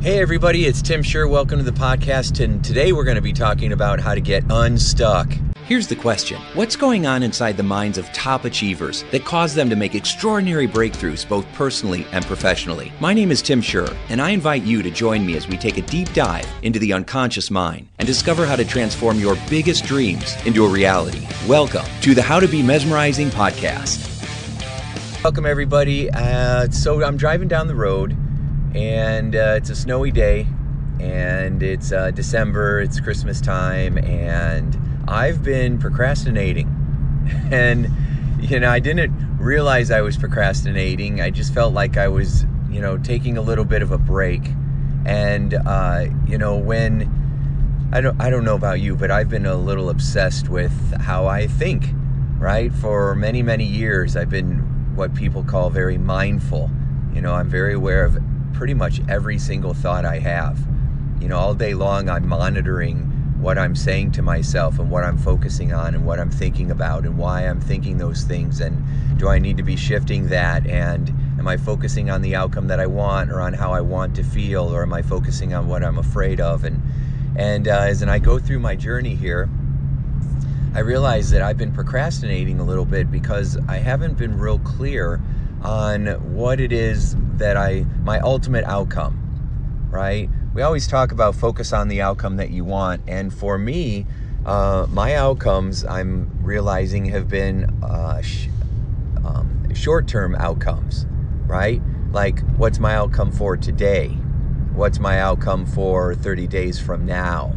Hey everybody, it's Tim Shurr. Welcome to the podcast, and today we're going to be talking about how to get unstuck. Here's the question. What's going on inside the minds of top achievers that cause them to make extraordinary breakthroughs both personally and professionally? My name is Tim Shurr, and I invite you to join me as we take a deep dive into the unconscious mind and discover how to transform your biggest dreams into a reality. Welcome to the How to Be Mesmerizing podcast. Welcome everybody. So I'm driving down the road, and it's a snowy day, and it's December, it's Christmas time, and I've been procrastinating. And, I didn't realize I was procrastinating. I just felt like I was, taking a little bit of a break. And, when, I don't know about you, but I've been a little obsessed with how I think, right? For many, many years, I've been what people call very mindful. I'm very aware of pretty much every single thought I have. All day long I'm monitoring what I'm saying to myself and what I'm focusing on and what I'm thinking about and why I'm thinking those things, and do I need to be shifting that, and am I focusing on the outcome that I want or on how I want to feel, or am I focusing on what I'm afraid of? And as I go through my journey here, I realize that I've been procrastinating a little bit because I haven't been real clear on what it is that my ultimate outcome, right? We always talk about focus on the outcome that you want. And for me, my outcomes, I'm realizing, have been short-term outcomes, right? Like, what's my outcome for today? What's my outcome for 30 days from now?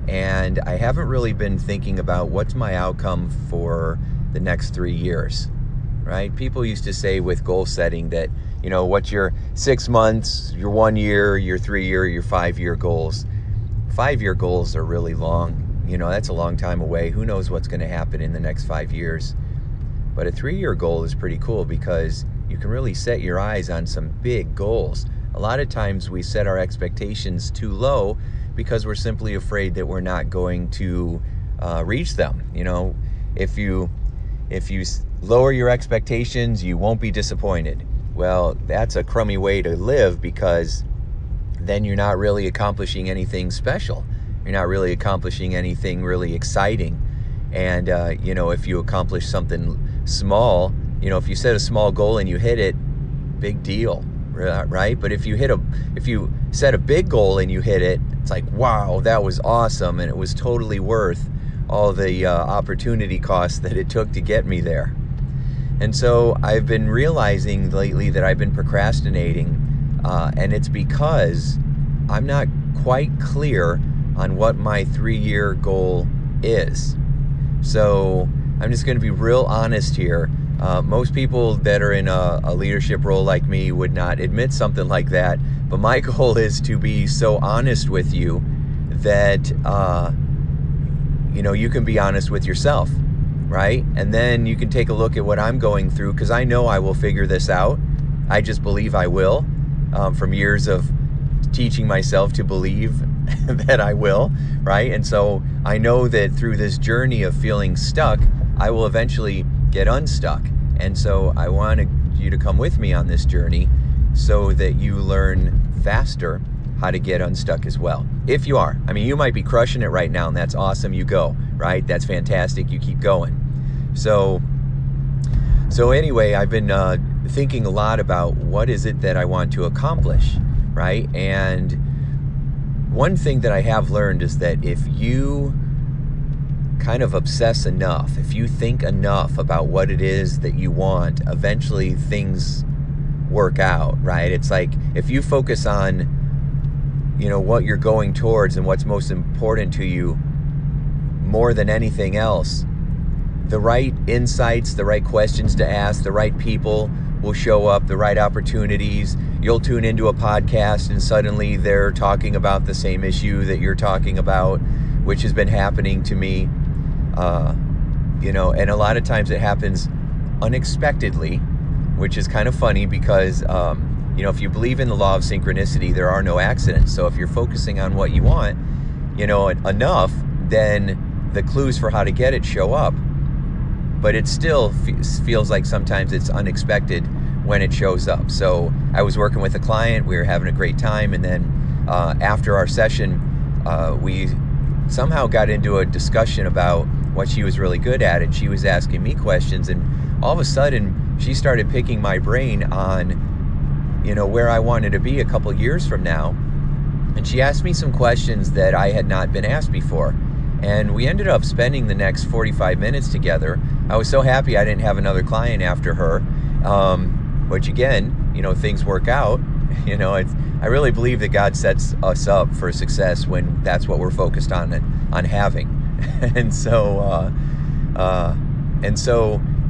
And I haven't really been thinking about what's my outcome for the next 3 years. Right? People used to say with goal setting that, what's your 6 months, your 1 year, your 3 year, your 5 year goals. 5 year goals are really long. That's a long time away. Who knows what's going to happen in the next 5 years? But a 3 year goal is pretty cool because you can really set your eyes on some big goals. A lot of times we set our expectations too low because we're simply afraid that we're not going to reach them. If you lower your expectations, you won't be disappointed. Well, that's a crummy way to live, because then you're not really accomplishing anything special. You're not really accomplishing anything really exciting. And, if you accomplish something small, if you set a small goal and you hit it, big deal, right? But if you set a big goal and you hit it, it's like, wow, that was awesome. And it was totally worth all the opportunity costs that it took to get me there. And so I've been realizing lately that I've been procrastinating, and it's because I'm not quite clear on what my 3-year goal is. So I'm just going to be real honest here. Most people that are in a leadership role like me would not admit something like that, but my goal is to be so honest with you that you can be honest with yourself, right? And then you can take a look at what I'm going through, because I know I will figure this out. I just believe I will, from years of teaching myself to believe that I will, right? And so I know that through this journey of feeling stuck, I will eventually get unstuck. And so I want you to come with me on this journey so that you learn faster how to get unstuck as well. If you are. You might be crushing it right now, and that's awesome. You go, right? That's fantastic. You keep going. So anyway, I've been thinking a lot about what is it that I want to accomplish, right? And one thing that I have learned is that if you kind of obsess enough, if you think enough about what it is that you want, eventually things work out, right? It's like if you focus on what you're going towards and what's most important to you more than anything else, the right insights, the right questions to ask, the right people will show up, the right opportunities. You'll tune into a podcast and suddenly they're talking about the same issue that you're talking about, which has been happening to me. And a lot of times it happens unexpectedly, which is kind of funny because if you believe in the law of synchronicity, there are no accidents. So if you're focusing on what you want, enough, then the clues for how to get it show up. But it still feels like sometimes it's unexpected when it shows up. So I was working with a client, we were having a great time, and then after our session, we somehow got into a discussion about what she was really good at, and she was asking me questions, and all of a sudden she started picking my brain on, where I wanted to be a couple years from now. And she asked me some questions that I had not been asked before. And we ended up spending the next 45 minutes together. I was so happy I didn't have another client after her, which again, things work out. I really believe that God sets us up for success when that's what we're focused on having. And so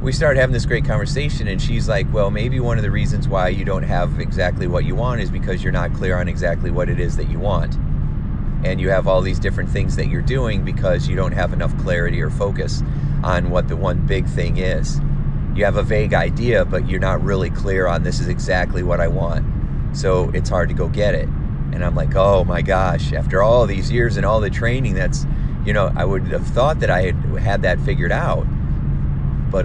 we started having this great conversation, and she's like, well, maybe one of the reasons why you don't have exactly what you want is because you're not clear on exactly what it is that you want. And you have all these different things that you're doing because you don't have enough clarity or focus on what the one big thing is. You have a vague idea, but you're not really clear on this is exactly what I want. So it's hard to go get it. And I'm like, oh my gosh, after all these years and all the training, that's, I would have thought that I had that figured out. But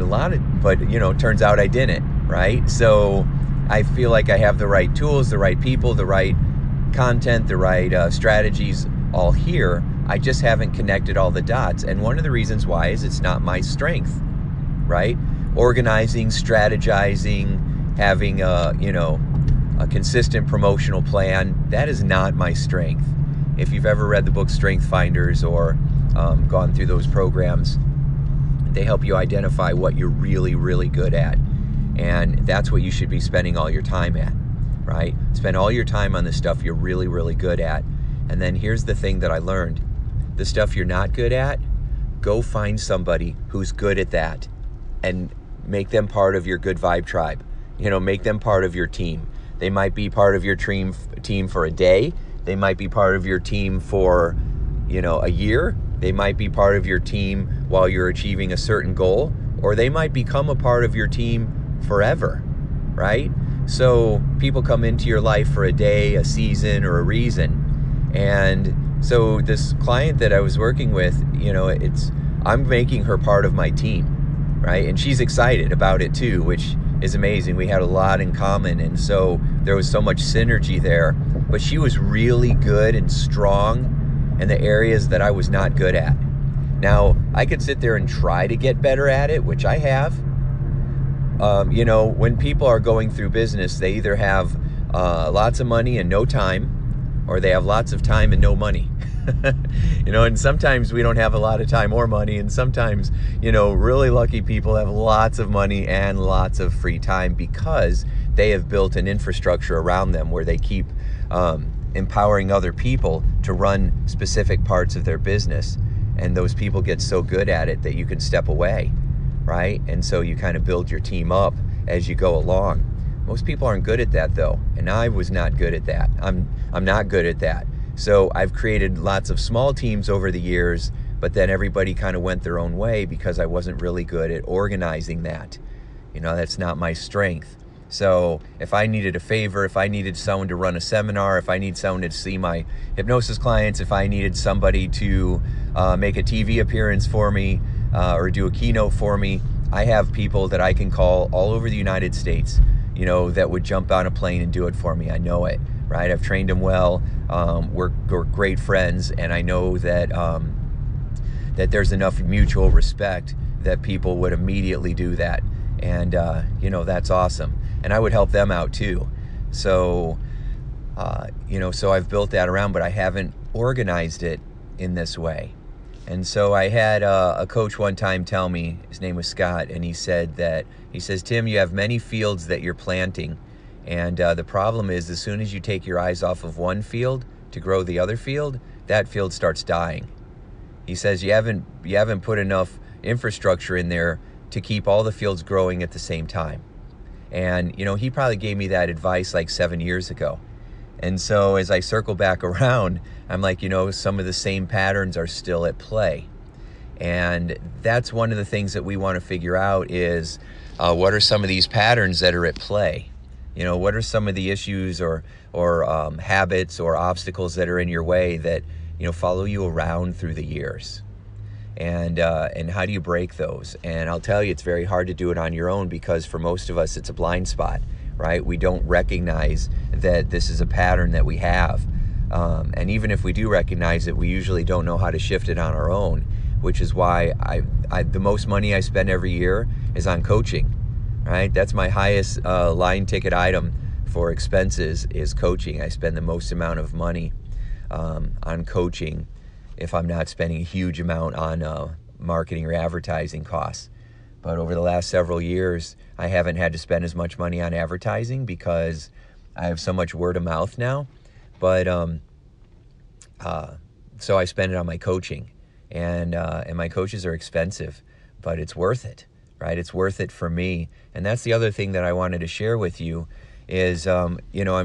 turns out I didn't, right? So I feel like I have the right tools, the right people, the right content, the right strategies all here. I just haven't connected all the dots. And one of the reasons why is it's not my strength, right? Organizing, strategizing, having a consistent promotional plan, that is not my strength. If you've ever read the book Strength Finders or gone through those programs, they help you identify what you're really, really good at. And that's what you should be spending all your time at, right? Spend all your time on the stuff you're really, really good at. And then here's the thing that I learned. The stuff you're not good at, go find somebody who's good at that and make them part of your good vibe tribe. Make them part of your team. They might be part of your team for a day. They might be part of your team for, a year. They might be part of your team while you're achieving a certain goal, or they might become a part of your team forever, right? So people come into your life for a day, a season, or a reason. And so this client that I was working with, I'm making her part of my team, right? And she's excited about it too, which is amazing. We had a lot in common, and so there was so much synergy there. But she was really good and strong in the areas that I was not good at. Now, I could sit there and try to get better at it, which I have. When people are going through business, they either have lots of money and no time, or they have lots of time and no money. And sometimes we don't have a lot of time or money, and sometimes, really lucky people have lots of money and lots of free time because they have built an infrastructure around them where they keep empowering other people to run specific parts of their business. And those people get so good at it that you can step away, right? And so you kind of build your team up as you go along. Most people aren't good at that though, and I was not good at that. I'm not good at that. So I've created lots of small teams over the years, but then everybody kind of went their own way because I wasn't really good at organizing that. That's not my strength. So if I needed a favor, if I needed someone to run a seminar, if I need someone to see my hypnosis clients, if I needed somebody to make a TV appearance for me or do a keynote for me, I have people that I can call all over the United States, that would jump on a plane and do it for me. I know it, right? I've trained them well. We're great friends, and I know that that there's enough mutual respect that people would immediately do that. And, that's awesome. And I would help them out too. So, so I've built that around, but I haven't organized it in this way. And so I had a coach one time tell me, his name was Scott, and he says, Tim, you have many fields that you're planting. And the problem is, as soon as you take your eyes off of one field to grow the other field, that field starts dying. He says, you haven't put enough infrastructure in there to keep all the fields growing at the same time. And, he probably gave me that advice like 7 years ago. And so as I circle back around, I'm like, some of the same patterns are still at play. And that's one of the things that we want to figure out is what are some of these patterns that are at play? What are some of the issues or habits or obstacles that are in your way that, follow you around through the years? And how do you break those? And I'll tell you, it's very hard to do it on your own because for most of us, it's a blind spot, right? We don't recognize that this is a pattern that we have. And even if we do recognize it, we usually don't know how to shift it on our own, which is why the most money I spend every year is on coaching, right? That's my highest line ticket item for expenses is coaching. I spend the most amount of money on coaching if I'm not spending a huge amount on marketing or advertising costs. But over the last several years, I haven't had to spend as much money on advertising because I have so much word of mouth now. But so I spend it on my coaching, and my coaches are expensive, but it's worth it, right? It's worth it for me. And that's the other thing that I wanted to share with you is, I'm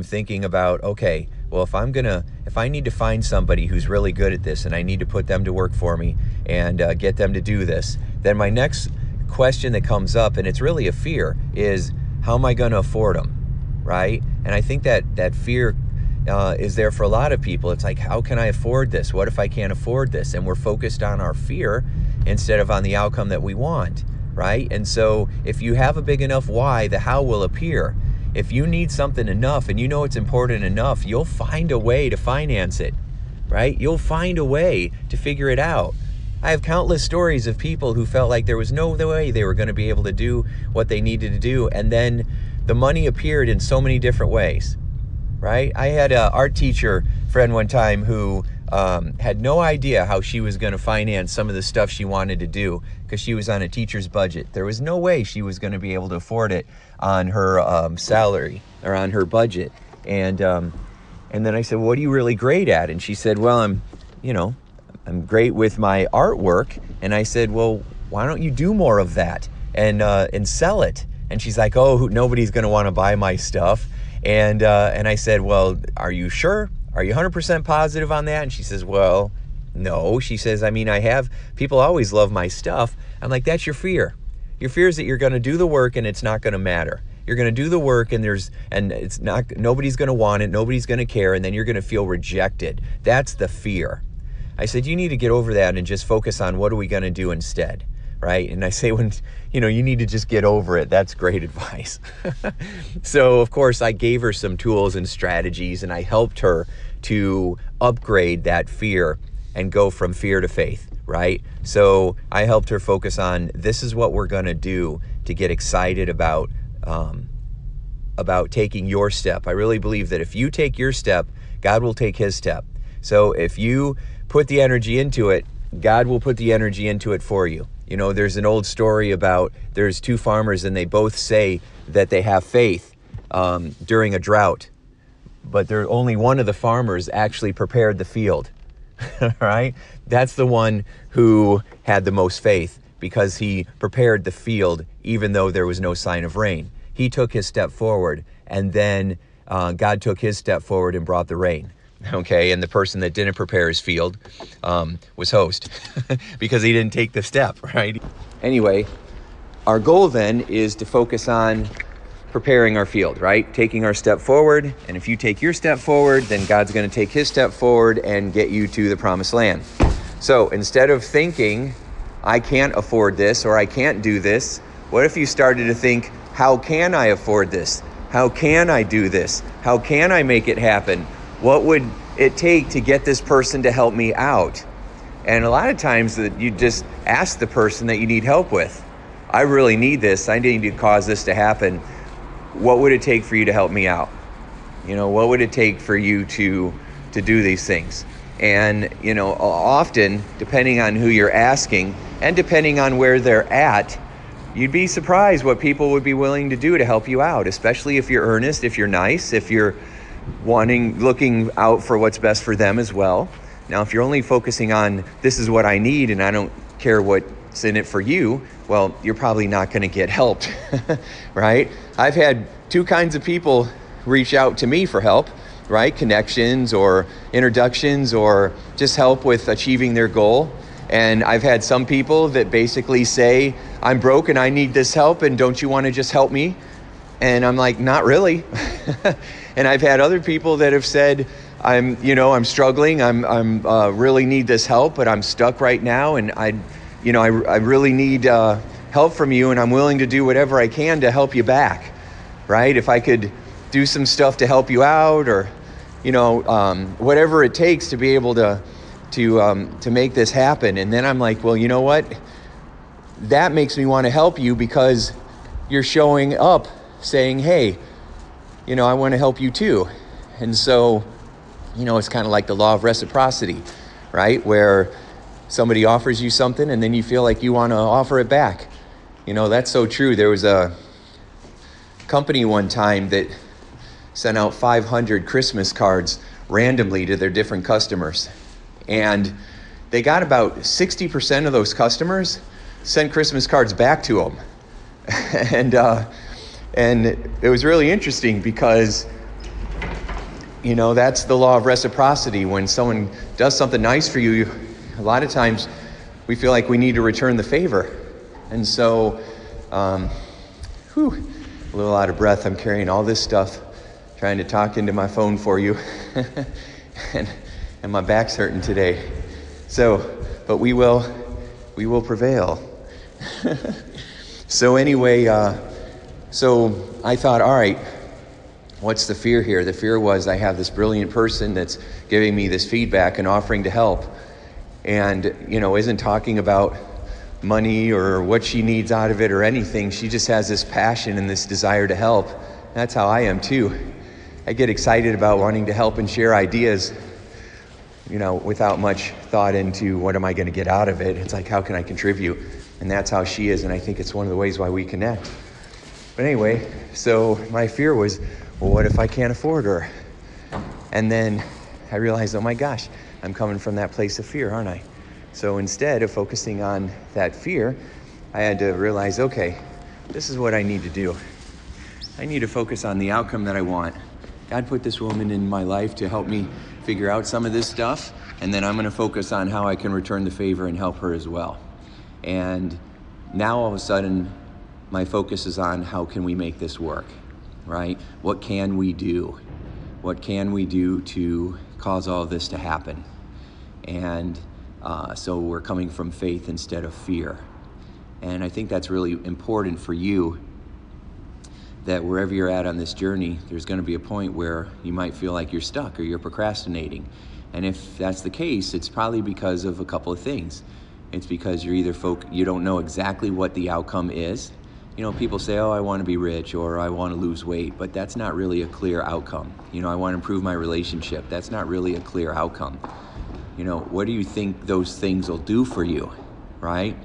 thinking about, okay, well, if I need to find somebody who's really good at this and I need to put them to work for me and get them to do this, then my next question that comes up, and it's really a fear, is how am I going to afford them, right? And I think that fear is there for a lot of people. It's like, how can I afford this? What if I can't afford this? And we're focused on our fear instead of on the outcome that we want, right? And so if you have a big enough why, the how will appear. If you need something enough and you know it's important enough, you'll find a way to finance it, right? You'll find a way to figure it out. I have countless stories of people who felt like there was no way they were going to be able to do what they needed to do, and then the money appeared in so many different ways, right? I had an art teacher friend one time who had no idea how she was going to finance some of the stuff she wanted to do because she was on a teacher's budget. There was no way she was going to be able to afford it on her salary or on her budget. And then I said, what are you really great at? And she said, well, I'm great with my artwork. And I said, well, why don't you do more of that and sell it? And she's like, oh, nobody's going to want to buy my stuff. And I said, well, are you sure? Are you 100% positive on that? And she says, well, no. She says, people always love my stuff. I'm like, that's your fear. Your fear is that you're going to do the work and it's not going to matter. You're going to do the work and nobody's going to want it. Nobody's going to care. And then you're going to feel rejected. That's the fear. I said, you need to get over that and just focus on what are we going to do instead, right? And I say, when you need to just get over it. That's great advice. So, of course, I gave her some tools and strategies, and I helped her to upgrade that fear and go from fear to faith, right? So I helped her focus on, this is what we're going to do to get excited about taking your step. I really believe that if you take your step, God will take his step. So if you put the energy into it, God will put the energy into it for you. There's an old story about there's two farmers and they both say that they have faith during a drought, but only one of the farmers actually prepared the field, right? That's the one who had the most faith because he prepared the field even though there was no sign of rain. He took his step forward, and then God took his step forward and brought the rain. Okay, and the person that didn't prepare his field was host because he didn't take the step, right? Anyway, our goal then is to focus on preparing our field, right? Taking our step forward. And if you take your step forward, then God's going to take his step forward and get you to the promised land. So instead of thinking, I can't afford this or I can't do this, what if you started to think, how can I afford this? How can I do this? How can I make it happen? What would it take to get this person to help me out? And a lot of times that you just ask the person that you need help with, I really need this. I need to cause this to happen. What would it take for you to help me out? What would it take for you to do these things? And, often, depending on who you're asking and depending on where they're at, you'd be surprised what people would be willing to do to help you out, especially if you're earnest, if you're nice, if you're looking out for what's best for them as well. Now, if you're only focusing on this is what I need and I don't care what's in it for you, well, you're probably not going to get helped, right? I've had two kinds of people reach out to me for help, right? Connections or introductions or just help with achieving their goal. And I've had some people that basically say, I'm broke and I need this help, and don't you want to just help me? And I'm like, not really. And I've had other people that have said, I'm struggling. I'm really need this help, but I'm stuck right now. And I really need help from you. And I'm willing to do whatever I can to help you back, right? If I could do some stuff to help you out, or, whatever it takes to be able to make this happen. And then I'm like, well, you know what? That makes me want to help you because you're showing up saying, hey, I want to help you too. And so, it's kind of like the law of reciprocity, right? Where somebody offers you something and then you feel like you want to offer it back. That's so true. There was a company one time that sent out 500 Christmas cards randomly to their different customers. And they got about 60% of those customers sent Christmas cards back to them. And it was really interesting because, that's the law of reciprocity. When someone does something nice for you, a lot of times we feel like we need to return the favor. And so, a little out of breath. I'm carrying all this stuff, trying to talk into my phone for you. and my back's hurting today. So, but we will prevail. So anyway, so I thought, all right, what's the fear here? The fear was I have this brilliant person that's giving me this feedback and offering to help, and isn't talking about money or what she needs out of it or anything. She just has this passion and this desire to help. That's how I am too. I get excited about wanting to help and share ideas, without much thought into what am I going to get out of it. It's like, how can I contribute? And that's how she is, and I think it's one of the ways why we connect. But anyway, so my fear was, well, what if I can't afford her? And then I realized, oh my gosh, I'm coming from that place of fear, aren't I? So instead of focusing on that fear, I had to realize, okay, this is what I need to do. I need to focus on the outcome that I want. God put this woman in my life to help me figure out some of this stuff, and then I'm going to focus on how I can return the favor and help her as well. And now all of a sudden, my focus is on how can we make this work, right? What can we do? What can we do to cause all of this to happen? And so we're coming from faith instead of fear. And I think that's really important for you, that wherever you're at on this journey, there's going to be a point where you might feel like you're stuck or you're procrastinating. And if that's the case, it's probably because of a couple of things. It's because you're either you don't know exactly what the outcome is. People say, oh, I want to be rich or I want to lose weight, but that's not really a clear outcome. I want to improve my relationship. That's not really a clear outcome. What do you think those things will do for you, right?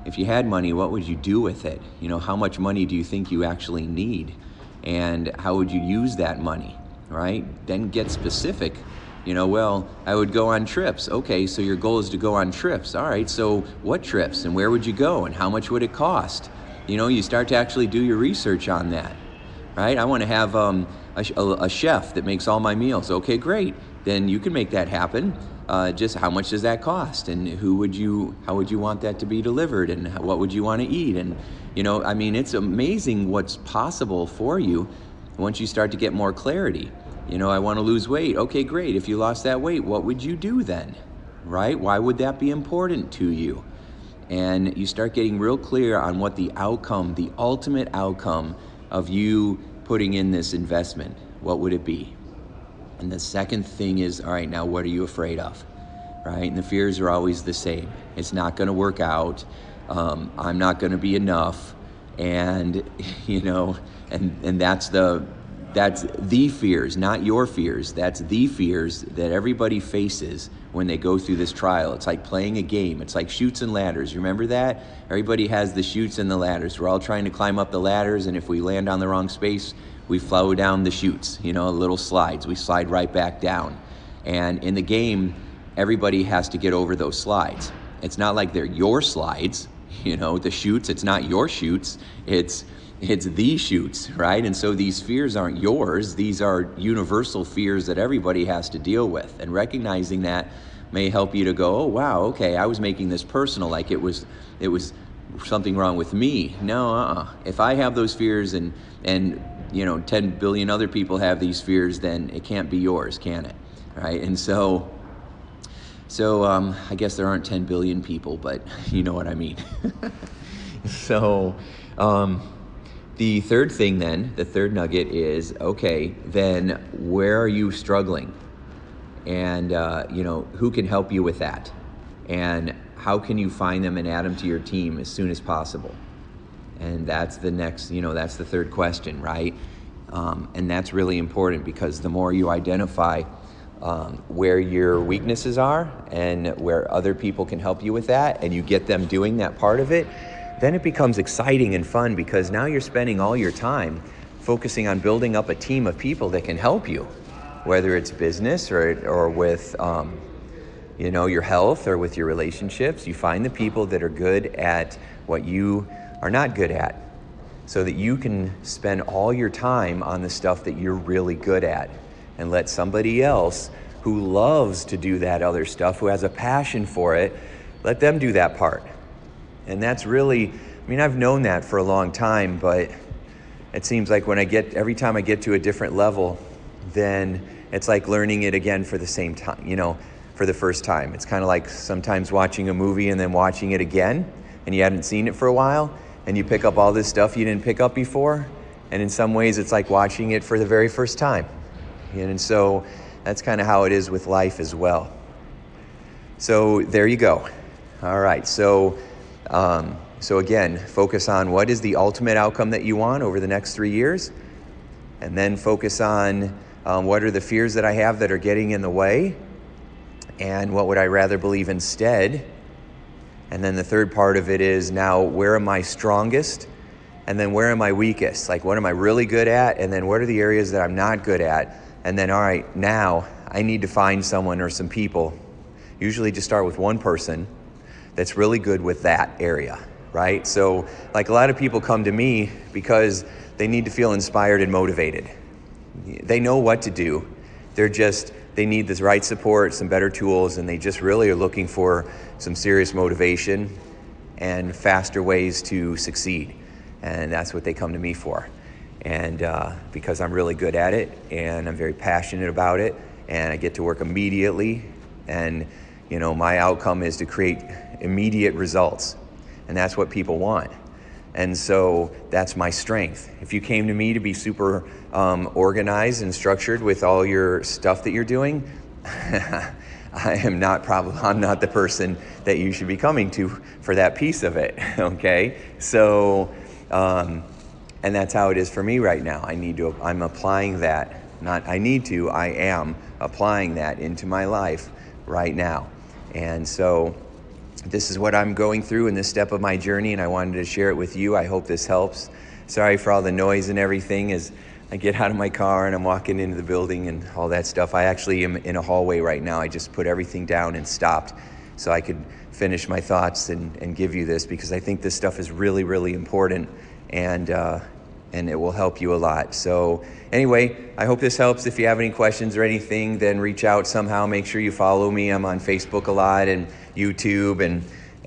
If you had money, what would you do with it? How much money do you think you actually need? And how would you use that money, right? Then get specific. Well, I would go on trips. Okay, so your goal is to go on trips. All right, so what trips and where would you go and how much would it cost? You start to actually do your research on that, right? I want to have a chef that makes all my meals. Okay, great. Then you can make that happen. Just how much does that cost, and how would you want that to be delivered, and what would you want to eat? And it's amazing what's possible for you once you start to get more clarity. I want to lose weight. Okay, great. If you lost that weight, what would you do then, right? Why would that be important to you? And you start getting real clear on what the outcome, the ultimate outcome of you putting in this investment, what would it be? And the second thing is, all right, now what are you afraid of, right? And the fears are always the same. It's not going to work out. I'm not going to be enough. And, and that's the fears, not your fears. That's the fears that everybody faces when they go through this trial. It's like playing a game. It's like chutes and ladders. Remember that? Everybody has the chutes and the ladders. We're all trying to climb up the ladders, and if we land on the wrong space, we flow down the chutes, little slides. We slide right back down. And in the game, everybody has to get over those slides. It's not like they're your slides, the chutes. It's not your chutes. It's the chutes, right? And so these fears aren't yours. These are universal fears that everybody has to deal with. And recognizing that may help you to go, oh, wow, okay, I was making this personal, like it was something wrong with me. No, If I have those fears and 10 billion other people have these fears, then it can't be yours, can it? Right? And so I guess there aren't 10 billion people, but you know what I mean. So the third thing then, the third nugget is, okay, then where are you struggling? and who can help you with that, and how can you find them and add them to your team as soon as possible. And that's the next, that's the third question, right? And that's really important, because the more you identify where your weaknesses are and where other people can help you with that, and you get them doing that part of it, then it becomes exciting and fun, because now you're spending all your time focusing on building up a team of people that can help you, whether it's business or with your health or with your relationships. You find the people that are good at what you are not good at, so that you can spend all your time on the stuff that you're really good at, and let somebody else who loves to do that other stuff, who has a passion for it, let them do that part. And that's really, I've known that for a long time, but it seems like every time I get to a different level, then it's like learning it again for the same time, for the first time. It's kind of like sometimes watching a movie and then watching it again, and you hadn't seen it for a while, and you pick up all this stuff you didn't pick up before. And in some ways, it's like watching it for the very first time. And so that's kind of how it is with life as well. So there you go. All right. So again, focus on what is the ultimate outcome that you want over the next 3 years. And then focus on what are the fears that I have that are getting in the way, and what would I rather believe instead. And then the third part of it is, now where am I strongest? And then where am I weakest? Like, what am I really good at? And then what are the areas that I'm not good at? And then, all right, now I need to find someone or some people. Usually just start with one person that's really good with that area, right? So like, a lot of people come to me because they need to feel inspired and motivated. They know what to do. They need this right support, some better tools, and they just really are looking for some serious motivation and faster ways to succeed. And that's what they come to me for. And because I'm really good at it, and I'm very passionate about it, and I get to work immediately, and my outcome is to create immediate results. And that's what people want. And so that's my strength. If you came to me to be super organized and structured with all your stuff that you're doing, I'm not the person that you should be coming to for that piece of it, okay? So, and that's how it is for me right now. I'm applying that, I am applying that into my life right now. And so this is what I'm going through in this step of my journey, and I wanted to share it with you. I hope this helps. Sorry for all the noise and everything as I get out of my car and I'm walking into the building and all that stuff. I actually am in a hallway right now. I just put everything down and stopped so I could finish my thoughts and give you this, because I think this stuff is really, really important, and it will help you a lot. So anyway, I hope this helps. If you have any questions or anything, then reach out somehow. Make sure you follow me. I'm on Facebook a lot, and YouTube,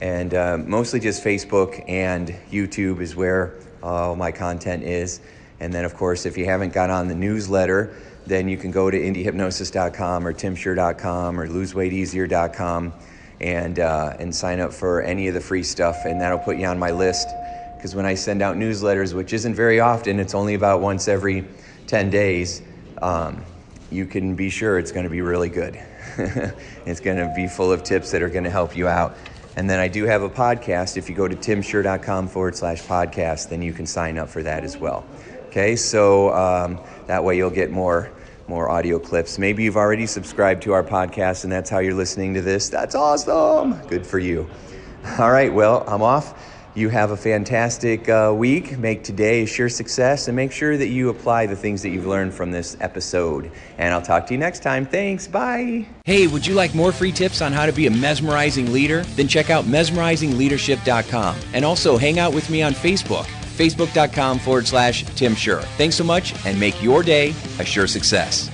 and mostly just Facebook and YouTube is where all my content is. And then, of course, if you haven't got on the newsletter, then you can go to indiehypnosis.com or timshurr.com or loseweighteasier.com and sign up for any of the free stuff, and that'll put you on my list. Because when I send out newsletters, which isn't very often, it's only about once every 10 days, you can be sure it's going to be really good. It's going to be full of tips that are going to help you out. And then I do have a podcast. If you go to timshurr.com/podcast, then you can sign up for that as well. Okay, so that way you'll get more audio clips. Maybe you've already subscribed to our podcast and that's how you're listening to this. That's awesome. Good for you. All right, well, I'm off. You have a fantastic week. Make today a sure success, and make sure that you apply the things that you've learned from this episode. And I'll talk to you next time. Thanks. Bye. Hey, would you like more free tips on how to be a mesmerizing leader? Then check out mesmerizingleadership.com, and also hang out with me on Facebook, facebook.com/Tim Shurr. Thanks so much, and make your day a sure success.